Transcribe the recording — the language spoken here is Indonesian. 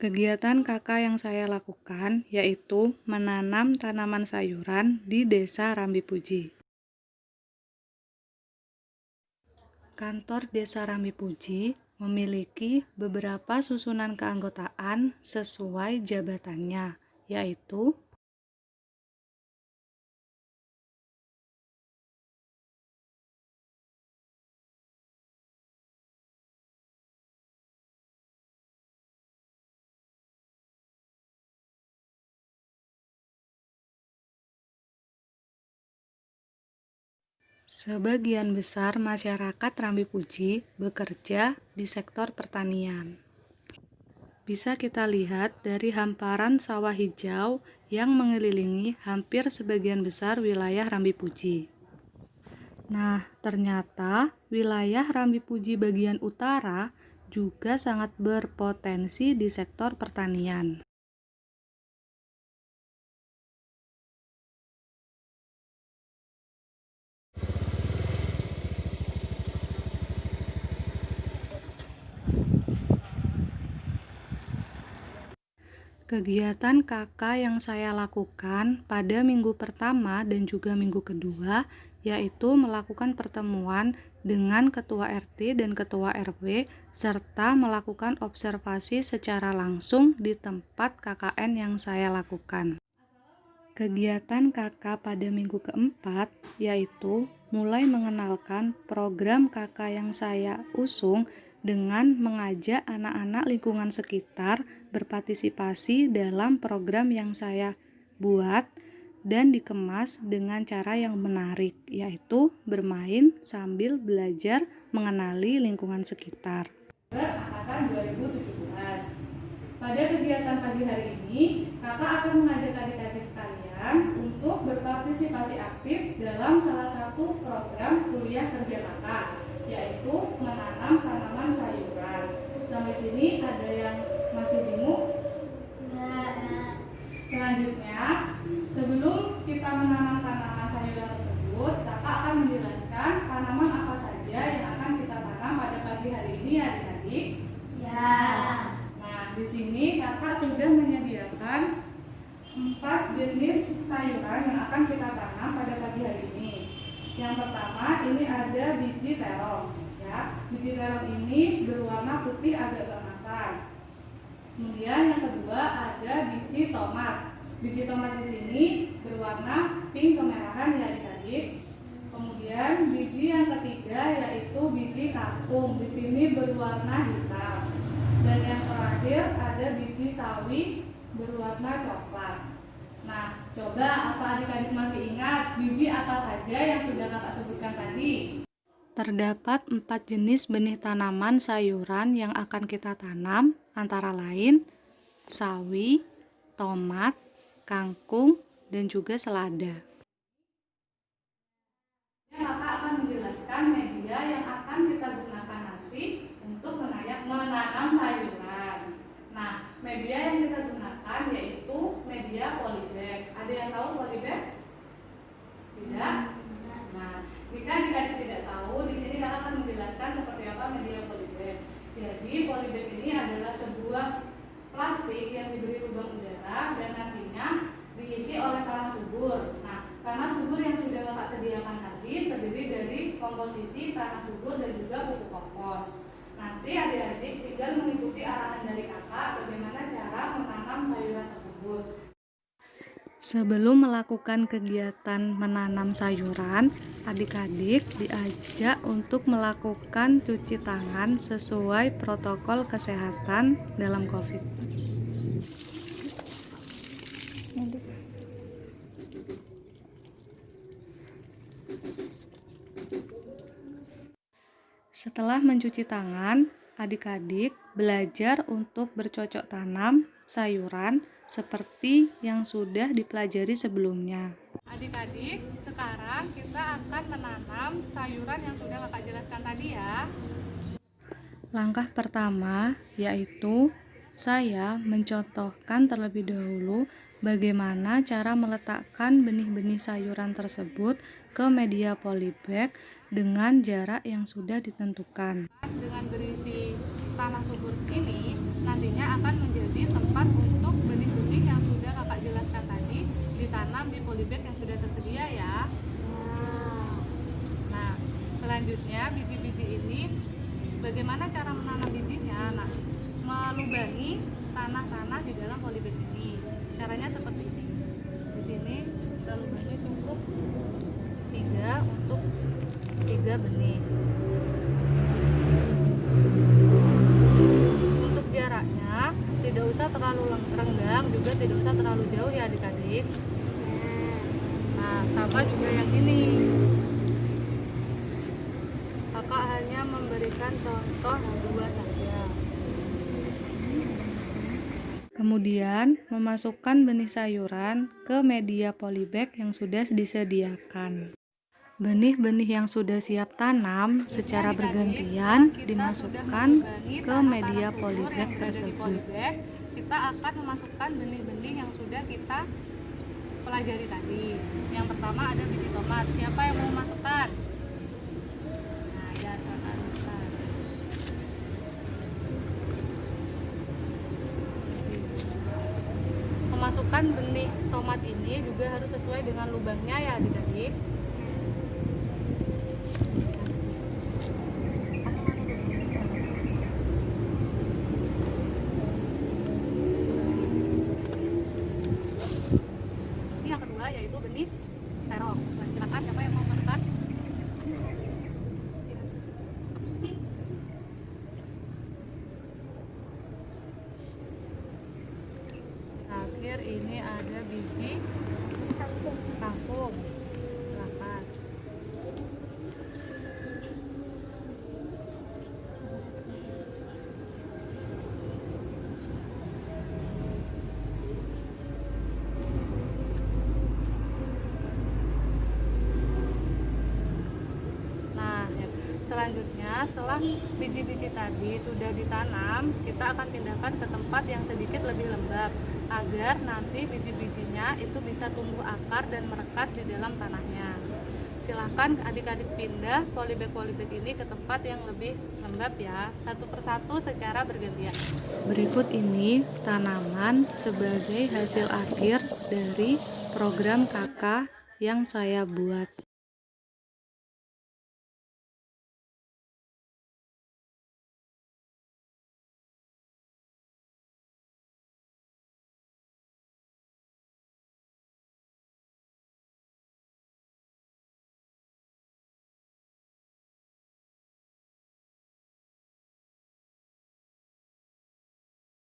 Kegiatan kakak yang saya lakukan yaitu menanam tanaman sayuran di Desa Rambi Puji. Kantor Desa Rambi Puji memiliki beberapa susunan keanggotaan sesuai jabatannya, yaitu sebagian besar masyarakat Rambi Puji bekerja di sektor pertanian. Bisa kita lihat dari hamparan sawah hijau yang mengelilingi hampir sebagian besar wilayah Rambi Puji. Nah, ternyata wilayah Rambi Puji bagian utara juga sangat berpotensi di sektor pertanian. Kegiatan kakak yang saya lakukan pada minggu pertama dan juga minggu kedua yaitu melakukan pertemuan dengan Ketua RT dan Ketua RW serta melakukan observasi secara langsung di tempat KKN yang saya lakukan. Kegiatan kakak pada minggu keempat yaitu mulai mengenalkan program kakak yang saya usung dengan mengajak anak-anak lingkungan sekitar berpartisipasi dalam program yang saya buat dan dikemas dengan cara yang menarik, yaitu bermain sambil belajar mengenali lingkungan sekitar. Angkatan 2017. Pada kegiatan pagi hari ini, kakak akan mengajak adik-adik sekalian untuk berpartisipasi aktif dalam salah satu program kuliah kerja kakak, yaitu menanam tanaman sayuran. Sampai sini ada yang masih bingung? Enggak. Selanjutnya, sebelum kita menanam tanaman sayuran tersebut, kakak akan menjelaskan tanaman apa saja yang akan kita tanam pada pagi hari ini, adik-adik. Ya. Nah, di sini kakak sudah menyediakan 4 jenis sayuran yang akan kita tanam pada pagi hari ini. Yang pertama, ini ada biji terong. Ya, biji terong ini berwarna putih agak keemasan. Kemudian yang kedua ada biji tomat. Biji tomat di sini berwarna pink kemerahan ya adik-adik. Kemudian biji yang ketiga yaitu biji kangkung. Di sini berwarna hitam. Dan yang terakhir ada biji sawi berwarna coklat. Nah, coba apa adik-adik masih ingat biji apa saja yang sudah kakak sebutkan tadi? Terdapat 4 jenis benih tanaman sayuran yang akan kita tanam, antara lain sawi, tomat, kangkung, dan juga selada. Kakak akan menjelaskan media yang akan kita gunakan nanti untuk menanam sayuran. Nah, media yang kita gunakan yaitu media polybag. Ada yang tahu polybag? Tidak? Nah, jika adik-adik tidak tahu, di sini kakak akan menjelaskan seperti apa media polybag. Jadi, polybag ini adalah sebuah plastik yang diberi lubang udara dan nantinya diisi oleh tanah subur. Nah, tanah subur yang sudah kakak sediakan tadi terdiri dari komposisi tanah subur dan juga pupuk kompos. Nanti adik-adik tinggal mengikuti arahan dari kakak bagaimana cara menanam sayuran tersebut. Sebelum melakukan kegiatan menanam sayuran, adik-adik diajak untuk melakukan cuci tangan sesuai protokol kesehatan dalam COVID. Setelah mencuci tangan, adik-adik belajar untuk bercocok tanam sayuran seperti yang sudah dipelajari sebelumnya. Adik-adik, sekarang kita akan menanam sayuran yang sudah kakak jelaskan tadi ya. Langkah pertama yaitu saya mencontohkan terlebih dahulu bagaimana cara meletakkan benih-benih sayuran tersebut ke media polybag dengan jarak yang sudah ditentukan. Dengan berisi tanah subur ini nantinya akan menjadi tempat untuk benih-benih yang sudah kakak jelaskan tadi ditanam di polybag yang sudah tersedia ya. Nah, selanjutnya biji-biji ini bagaimana cara menanam bijinya? Nah, melubangi tanah-tanah di dalam polybag ini. Caranya seperti ini. Di sini kita lubangi cukup 3 untuk 3 benih. Untuk jaraknya tidak usah terlalu renggang, juga tidak usah terlalu jauh ya adik-adik. Nah, sama juga yang ini. Kakak hanya memberikan contoh 2 saja. Kemudian memasukkan benih sayuran ke media polybag yang sudah disediakan. Benih-benih yang sudah siap tanam secara bergantian dimasukkan ke media polybag tersebut. Kita akan memasukkan benih-benih yang sudah kita pelajari tadi. Yang pertama ada biji tomat. Siapa yang mau memasukkan? Nah, ya kakak Rustan. Memasukkan benih tomat ini juga harus sesuai dengan lubangnya ya adik-adik. Ini yang kedua yaitu benih terong. Nah, silakan siapa yang mau memasukkan? Terakhir ini ada biji kangkung. Silakan. Nah, selanjutnya setelah biji-biji tadi sudah ditanam, kita akan pindahkan ke tempat yang sedikit lebih lembab agar nanti biji-bijinya itu bisa tumbuh akar dan merekat di dalam tanahnya. Silahkan adik-adik pindah polybag-polybag ini ke tempat yang lebih lembab ya, satu persatu secara bergantian. Berikut ini tanaman sebagai hasil akhir dari program kakak yang saya buat.